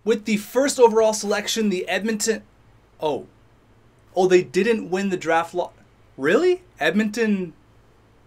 With the first overall selection, the Edmonton... Oh, they didn't win the draft Really? Edmonton...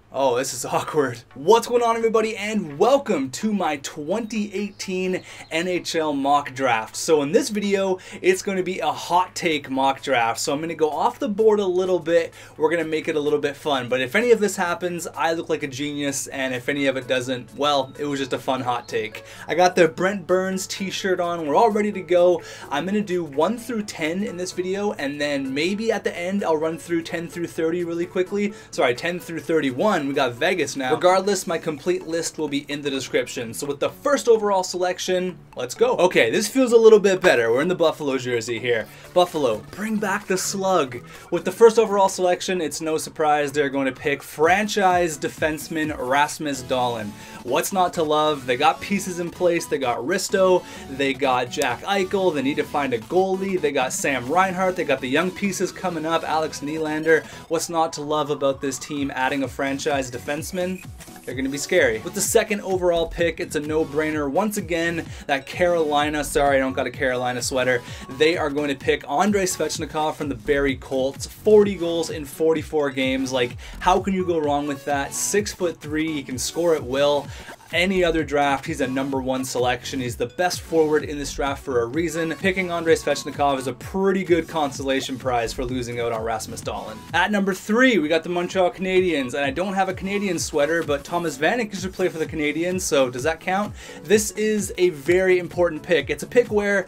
Oh, this is awkward. What's going on, everybody, and welcome to my 2018 NHL mock draft. So in this video, it's going to be a hot take mock draft. So I'm going to go off the board a little bit. We're going to make it a little bit fun. But if any of this happens, I look like a genius. And if any of it doesn't, well, it was just a fun hot take. I got the Brent Burns t-shirt on. We're all ready to go. I'm going to do 1 through 10 in this video. And then maybe at the end, I'll run through 10 through 30 really quickly. Sorry, 10 through 31. We got Vegas now. Regardless, my complete list will be in the description. So with the first overall selection, let's go. Okay, this feels a little bit better. We're in the Buffalo jersey here. Buffalo, bring back the slug. With the first overall selection, it's no surprise they're going to pick franchise defenseman Rasmus Dahlin. What's not to love? They got pieces in place. They got Risto. They got Jack Eichel. They need to find a goalie. They got Sam Reinhart. They got the young pieces coming up. Alex Nylander. What's not to love about this team adding a franchise defenseman? They're going to be scary. With the second overall pick, it's a no-brainer. Once again, that Carolina, sorry, I don't got a Carolina sweater. They are going to pick Andrei Svechnikov from the Barrie Colts. 40 goals in 44 games. Like, how can you go wrong with that? 6'3", he can score at will. Any other draft, he's a #1 selection. He's the best forward in this draft for a reason. Picking Andrei Svechnikov is a pretty good consolation prize for losing out on Rasmus Dahlin. At number 3, we got the Montreal Canadiens, and I don't have a Canadiens sweater, but Thomas Vanek used to play for the Canadiens, so does that count? This is a very important pick. It's a pick where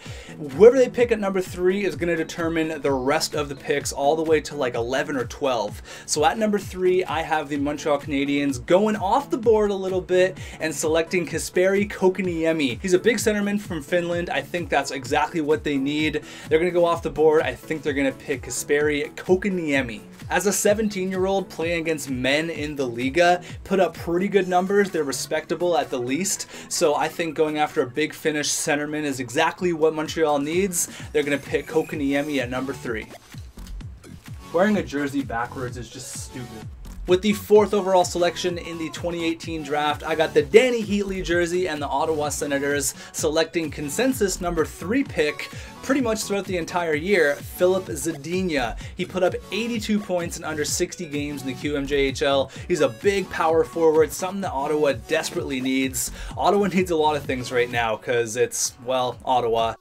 whoever they pick at number 3 is going to determine the rest of the picks all the way to like 11 or 12. So at number 3, I have the Montreal Canadiens going off the board a little bit and selecting Kasperi Kokoniemi. He's a big centerman from Finland. I think that's exactly what they need. They're going to go off the board. I think they're going to pick Kasperi Kokoniemi. As a 17-year-old playing against men in the Liga, put up pretty good numbers. They're respectable at the least. So I think going after a big Finnish centerman is exactly what Montreal needs. They're going to pick Kokoniemi at number 3. Wearing a jersey backwards is just stupid. With the 4th overall selection in the 2018 draft, I got the Danny Heatley jersey and the Ottawa Senators selecting consensus number 3 pick pretty much throughout the entire year, Filip Zadina. He put up 82 points in under 60 games in the QMJHL. He's a big power forward, something that Ottawa desperately needs. Ottawa needs a lot of things right now because it's, well, Ottawa.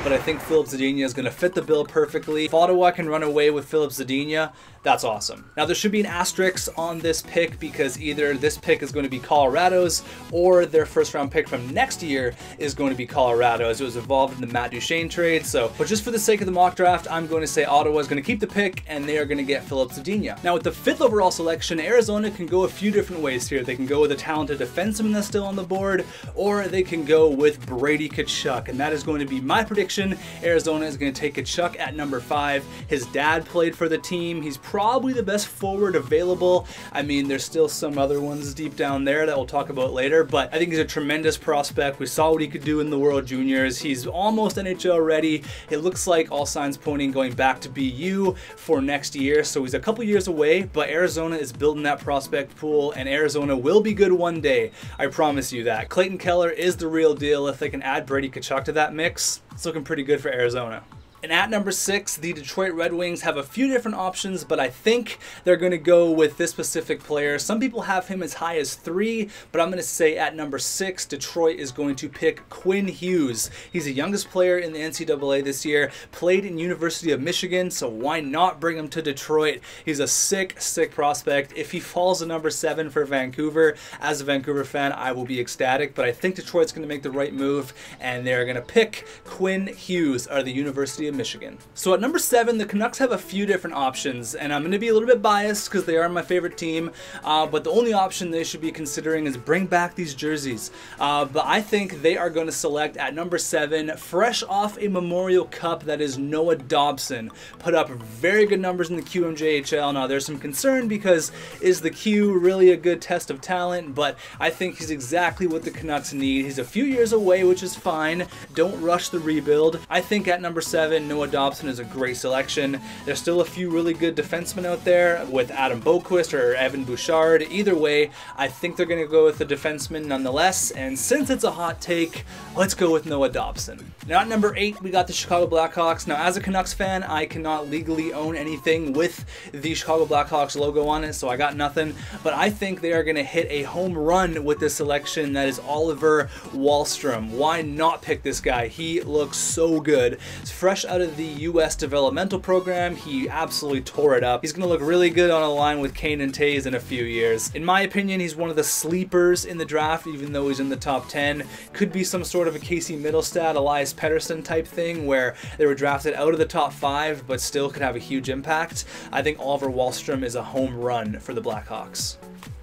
But I think Filip Zadina is going to fit the bill perfectly. If Ottawa can run away with Filip Zadina, that's awesome. Now there should be an asterisk on this pick because either this pick is going to be Colorado's or their first round pick from next year is going to be Colorado's. It was involved in the Matt Duchene trade. But just for the sake of the mock draft, I'm going to say Ottawa is going to keep the pick and they are going to get Filip Zadina. Now with the 5th overall selection, Arizona can go a few different ways here. They can go with a talented defenseman that's still on the board, or they can go with Brady Tkachuk, and that is going to be my prediction. Arizona is going to take Tkachuk at number 5. His dad played for the team. He's probably the best forward available. I mean, there's still some other ones deep down there that we'll talk about later, but I think he's a tremendous prospect. We saw what he could do in the World Juniors. He's almost NHL ready. It looks like all signs pointing going back to BU for next year, so he's a couple years away, but Arizona is building that prospect pool, and Arizona will be good one day. I promise you that. Clayton Keller is the real deal. If they can add Brady Tkachuk to that mix, it's looking pretty good for Arizona. And at number 6, the Detroit Red Wings have a few different options, but I think they're going to go with this specific player. Some people have him as high as 3, but I'm going to say at number 6, Detroit is going to pick Quinn Hughes. He's the youngest player in the NCAA this year, played in University of Michigan, so why not bring him to Detroit? He's a sick, sick prospect. If he falls to number 7 for Vancouver, as a Vancouver fan, I will be ecstatic, but I think Detroit's going to make the right move, and they're going to pick Quinn Hughes out of the University of Michigan. So at number 7, the Canucks have a few different options, and I'm going to be a little bit biased because they are my favorite team, but the only option they should be considering is bring back these jerseys. But I think they are going to select at number 7, fresh off a Memorial Cup, that is Noah Dobson. Put up very good numbers in the QMJHL. Now there's some concern because is the Q really a good test of talent, but I think he's exactly what the Canucks need. He's a few years away, which is fine. Don't rush the rebuild. I think at number 7, 100% Noah Dobson is a great selection. There's still a few really good defensemen out there with Adam Boqvist or Evan Bouchard. Either way, I think they're going to go with the defenseman nonetheless, and since it's a hot take, let's go with Noah Dobson. Now at number 8, we got the Chicago Blackhawks. Now as a Canucks fan, I cannot legally own anything with the Chicago Blackhawks logo on it, so I got nothing, but I think they are going to hit a home run with this selection. That is Oliver Wahlstrom. Why not pick this guy? He looks so good. He's fresh out of the US developmental program. He absolutely tore it up. He's going to look really good on a line with Kane and Taves in a few years. In my opinion, he's one of the sleepers in the draft, even though he's in the top 10. Could be some sort of a Casey Middlestad, Elias Pettersson type thing where they were drafted out of the top 5 but still could have a huge impact. I think Oliver Wahlstrom is a home run for the Blackhawks.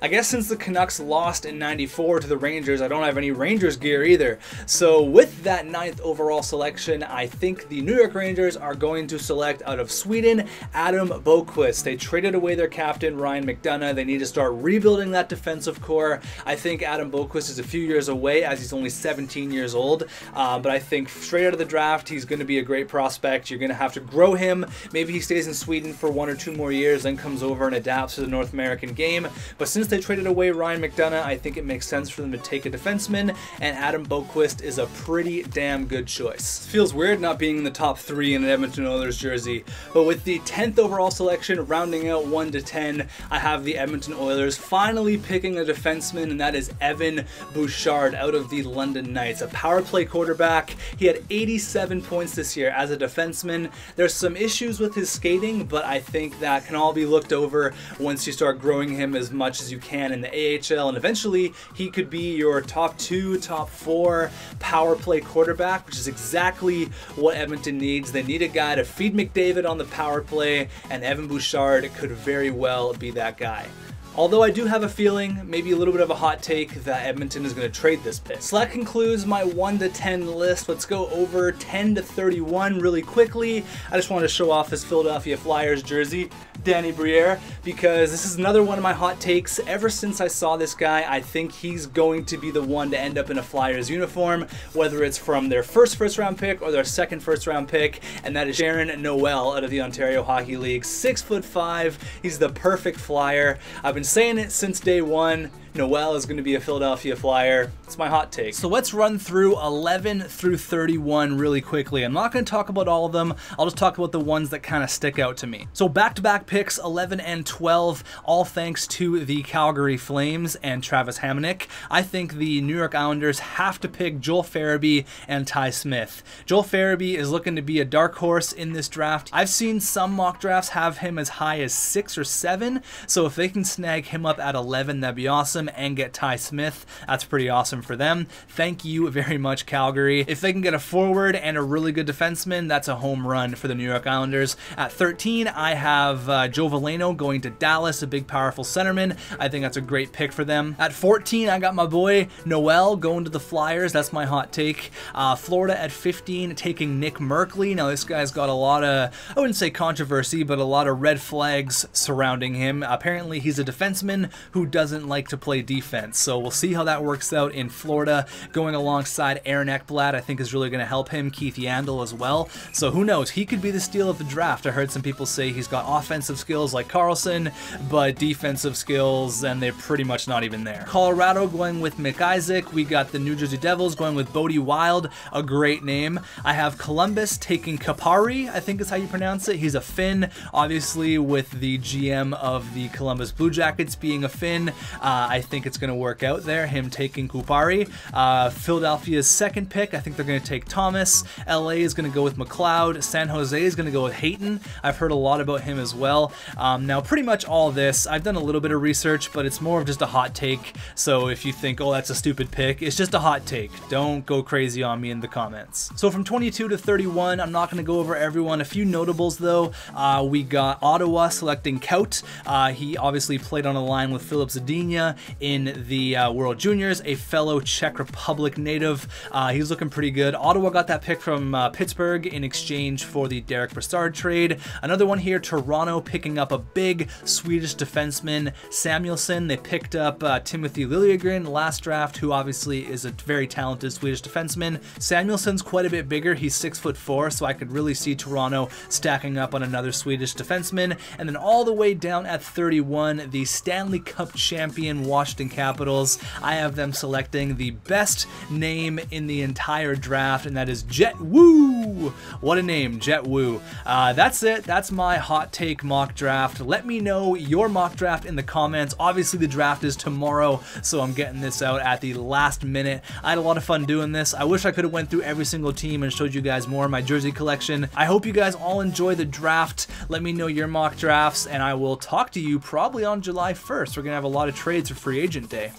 I guess since the Canucks lost in '94 to the Rangers, I don't have any Rangers gear either. So with that 9th overall selection, I think the New York Rangers are going to select out of Sweden, Adam Boqvist. They traded away their captain, Ryan McDonough. They need to start rebuilding that defensive core. I think Adam Boqvist is a few years away as he's only 17 years old. But I think straight out of the draft, he's going to be a great prospect. You're going to have to grow him. Maybe he stays in Sweden for 1 or 2 more years, then comes over and adapts to the North American game. But since they traded away Ryan McDonough, I think it makes sense for them to take a defenseman, and Adam Boqvist is a pretty damn good choice. It feels weird not being in the top 3 in an Edmonton Oilers jersey, but with the 10th overall selection, rounding out 1 to 10, I have the Edmonton Oilers finally picking a defenseman, and that is Evan Bouchard out of the London Knights, a power play quarterback. He had 87 points this year as a defenseman. There's some issues with his skating, but I think that can all be looked over once you start growing him as much as you can in the AHL, and eventually he could be your top 2, top 4 power play quarterback, which is exactly what Edmonton needs. They need a guy to feed McDavid on the power play, and Evan Bouchard could very well be that guy. Although I do have a feeling, maybe a little bit of a hot take, that Edmonton is going to trade this pick. So that concludes my 1 to 10 list. Let's go over 10 to 31 really quickly. I just wanted to show off his Philadelphia Flyers jersey, Danny Briere, because this is another one of my hot takes. Ever since I saw this guy, I think he's going to be the one to end up in a Flyers uniform, whether it's from their first round pick or their second first round pick, and that is Sharon Noel out of the Ontario Hockey League. 6'5", he's the perfect Flyer. I've been saying it since day one. Noel is going to be a Philadelphia Flyer. It's my hot take. So let's run through 11 through 31 really quickly. I'm not going to talk about all of them. I'll just talk about the ones that kind of stick out to me. So back-to-back picks, 11 and 12, all thanks to the Calgary Flames and Travis Hamonic. I think the New York Islanders have to pick Joel Farabee and Ty Smith. Joel Farabee is looking to be a dark horse in this draft. I've seen some mock drafts have him as high as 6 or 7, so if they can snag him up at 11, that'd be awesome, and get Ty Smith, that's pretty awesome for them. Thank you very much, Calgary. If they can get a forward and a really good defenseman, that's a home run for the New York Islanders. At 13, I have Joe Veleno going to Dallas, a big powerful centerman. I think that's a great pick for them. At 14, I got my boy Noel going to the Flyers. That's my hot take. Florida at 15, taking Nick Merkley. Now this guy's got a lot of, I wouldn't say controversy, but a lot of red flags surrounding him. Apparently he's a defenseman who doesn't like to play defense, so we'll see how that works out in Florida. Going alongside Aaron Ekblad, I think is really going to help him. Keith Yandel as well, so who knows, he could be the steal of the draft. I heard some people say he's got offensive skills like Carlson, but defensive skills, and they're pretty much not even there. Colorado going with McIsaac. We got the New Jersey Devils going with Bodie Wild, a great name. I have Columbus taking Kapari, I think is how you pronounce it. He's a Finn, obviously with the GM of the Columbus Blue Jackets being a Finn. I think it's going to work out there, him taking Kupari. Philadelphia's second pick, I think they're going to take Thomas. LA is going to go with McLeod. San Jose is going to go with Hayton. I've heard a lot about him as well. Now, pretty much all this, I've done a little bit of research, but it's more of just a hot take. So if you think, oh, that's a stupid pick, it's just a hot take. Don't go crazy on me in the comments. So from 22 to 31, I'm not going to go over everyone. A few notables, though. We got Ottawa selecting Kaut. He obviously played on a line with Philip Zadina in the World Juniors, a fellow fellow Czech Republic native. He's looking pretty good. Ottawa got that pick from Pittsburgh in exchange for the Derek Brassard trade. Another one here, Toronto picking up a big Swedish defenseman, Samuelsson. They picked up Timothy Liljegren last draft, who obviously is a very talented Swedish defenseman. Samuelsson's quite a bit bigger. He's 6'4", so I could really see Toronto stacking up on another Swedish defenseman. And then all the way down at 31, the Stanley Cup champion Washington Capitals. I have them selecting the best name in the entire draft, and that is Jet Wu. What a name, Jet Wu. That's it. That's my hot take mock draft. Let me know your mock draft in the comments. Obviously, the draft is tomorrow, so I'm getting this out at the last minute. I had a lot of fun doing this. I wish I could have went through every single team and showed you guys more of my jersey collection. I hope you guys all enjoy the draft. Let me know your mock drafts, and I will talk to you probably on July 1st. We're going to have a lot of trades for free agent day.